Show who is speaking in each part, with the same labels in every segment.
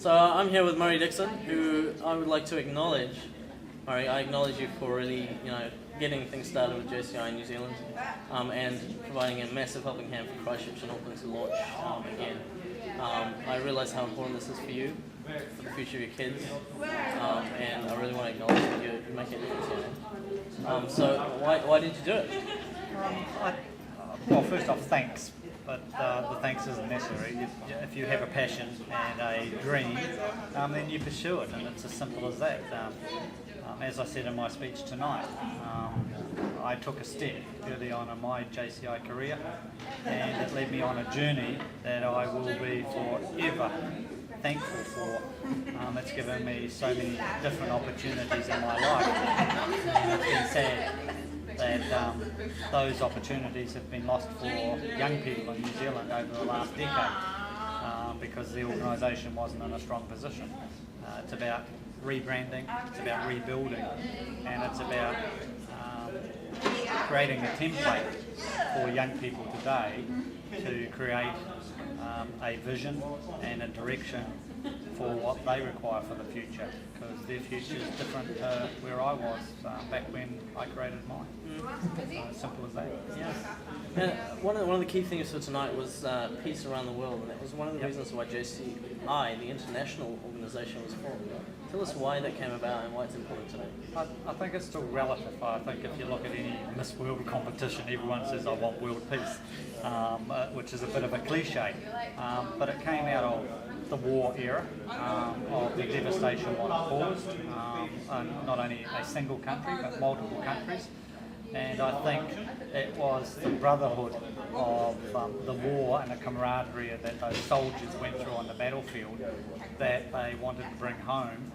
Speaker 1: So I'm here with Murray Dixon, who I would like to acknowledge. Murray, I acknowledge you for really, getting things started with JCI New Zealand, and providing a massive helping hand for Christchurch and Auckland to launch again. I realise how important this is for you, for the future of your kids, and I really want to acknowledge that you make a difference here. So why did you do it?
Speaker 2: Well, first off, thanks, but the thanks isn't necessary. If you have a passion and a dream, then you pursue it, and it's as simple as that. As I said in my speech tonight, I took a step early on in my JCI career, and it led me on a journey that I will be forever thankful for. It's given me so many different opportunities in my life, and it's been sad that those opportunities have been lost for young people in New Zealand over the last decade because the organisation wasn't in a strong position. It's about rebranding, it's about rebuilding, and it's about creating a template for young people today to create a vision and a direction for what they require for the future, because their future is different to where I was back when I created mine. As simple as that.
Speaker 1: Yeah. And one of the key things for tonight was peace around the world, and that was one of the reasons why JCI, the international organisation, was formed. Tell us why that came about and why it's important today.
Speaker 2: I think it's still relative. I think if you look at any Miss World competition, everyone says, I want world peace, which is a bit of a cliche. But it came out of the war era, of the devastation what it caused, not only a single country, but multiple countries. And I think it was the brotherhood of the war and the camaraderie that those soldiers went through on the battlefield that they wanted to bring home,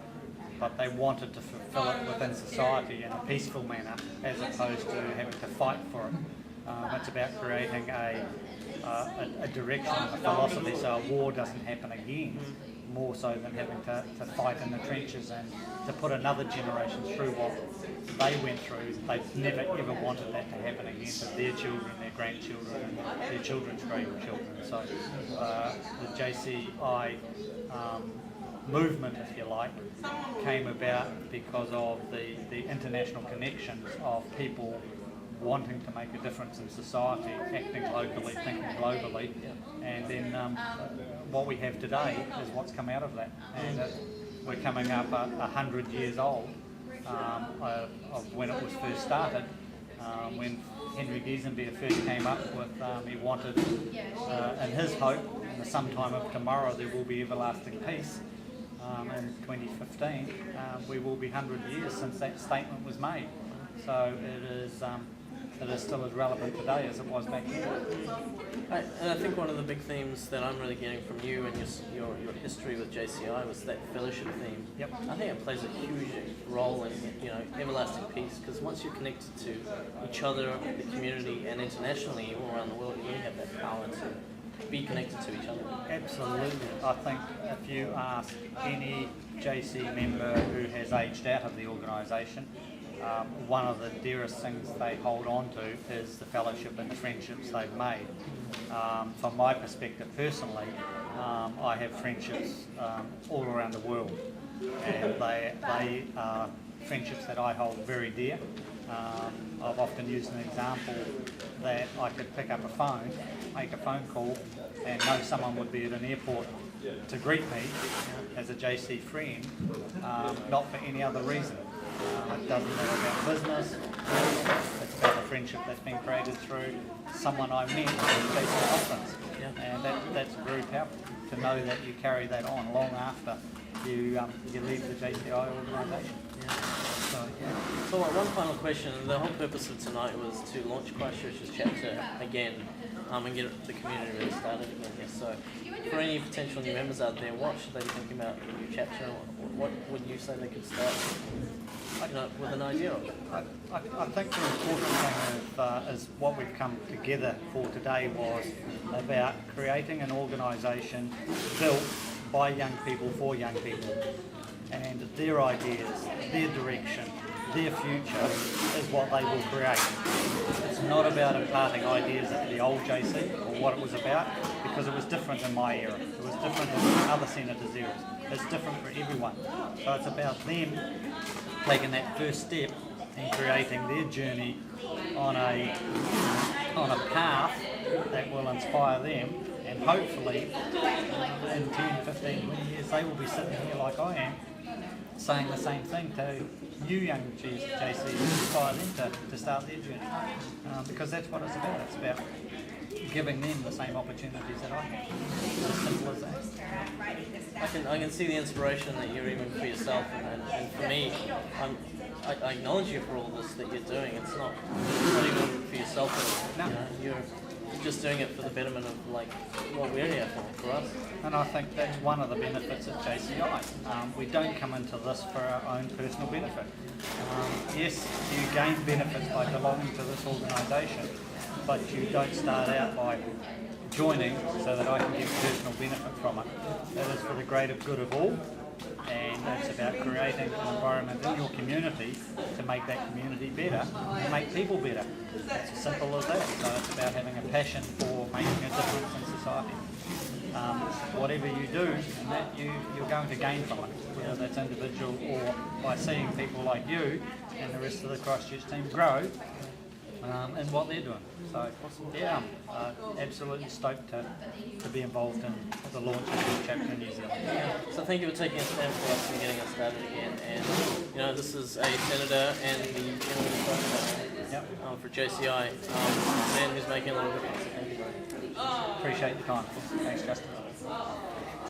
Speaker 2: but they wanted to fulfill it within society in a peaceful manner as opposed to having to fight for it. It's about creating a direction, a philosophy, so a war doesn't happen again, more so than having to fight in the trenches and to put another generation through what they went through. They've never ever wanted that to happen again to their children, their grandchildren, and their children's grandchildren. So the JCI movement, if you like, came about because of the international connections of people wanting to make a difference in society, acting locally, thinking globally, and then what we have today is what's come out of that. And we're coming up 100 years old of when it was first started, when Henry Giesenbeer first came up with, he wanted, in his hope, in the sometime of tomorrow there will be everlasting peace. In 2015, we will be 100 years since that statement was made. So it is still as relevant today as it was back then.
Speaker 1: And I think one of the big themes that I'm really getting from you and your history with JCI was that fellowship theme.
Speaker 2: Yep.
Speaker 1: I think it plays a huge role in everlasting peace, because once you're connected to each other, the community, and internationally all around the world, you really have that power to be connected to each other.
Speaker 2: Absolutely. I think if you ask any JC member who has aged out of the organisation, one of the dearest things they hold on to is the fellowship and the friendships they've made. From my perspective personally, I have friendships all around the world, and they are friendships that I hold very dear. I've often used an example that I could pick up a phone, make a phone call, and know someone would be at an airport to greet me as a JC friend, not for any other reason. It doesn't matter about business, it's about the friendship that's been created through someone I met at JC conference. And that's very powerful, to know that you carry that on long after you leave the JCI organisation.
Speaker 1: So one final question. The whole purpose of tonight was to launch Christchurch's chapter again, and get the community really started again here. So for any potential new members out there, what should they be thinking about the new chapter? What would you say they could start with an idea of?
Speaker 2: I think the important thing is what we've come together for today was about creating an organisation built by young people for young people, and their ideas, their direction, their future is what they will create. It's not about imparting ideas at the old JC or what it was about, because it was different in my era. It was different in other senators' eras. It's different for everyone. So it's about them taking that first step and creating their journey on a path that will inspire them, and hopefully in 10, 15, 20 years they will be sitting here like I am saying the same thing to you young Jaycee, inspire them to start their journey, because that's what it's about. It's about giving them the same opportunities that I have. As simple as that.
Speaker 1: I can see the inspiration that you're even for yourself, and for me, I acknowledge you for all this that you're doing. It's not even for yourself.
Speaker 2: No.
Speaker 1: You know, you're just doing it for the betterment of like what we're here for us.
Speaker 2: And I think that's one of the benefits of JCI. We don't come into this for our own personal benefit. Yes, you gain benefits by belonging to this organisation, but you don't start out by joining so that I can get personal benefit from it. That is for the greater good of all, and it's about creating an environment in your community to make that community better and make people better. It's as simple as that. So it's about having a passion for making a difference in society. Whatever you do, and that you're going to gain from it, whether that's individual or by seeing people like you and the rest of the Christchurch team grow and what they're doing. So yeah, I'm absolutely stoked to be involved in the launch of the chapter in New Zealand.
Speaker 1: So thank you for taking a stand for us and getting us started again. And you know, this is a senator and the gentleman for JCI, man who's making a lot of difference. So thank you very much.
Speaker 2: Appreciate your time. Thanks, Justin.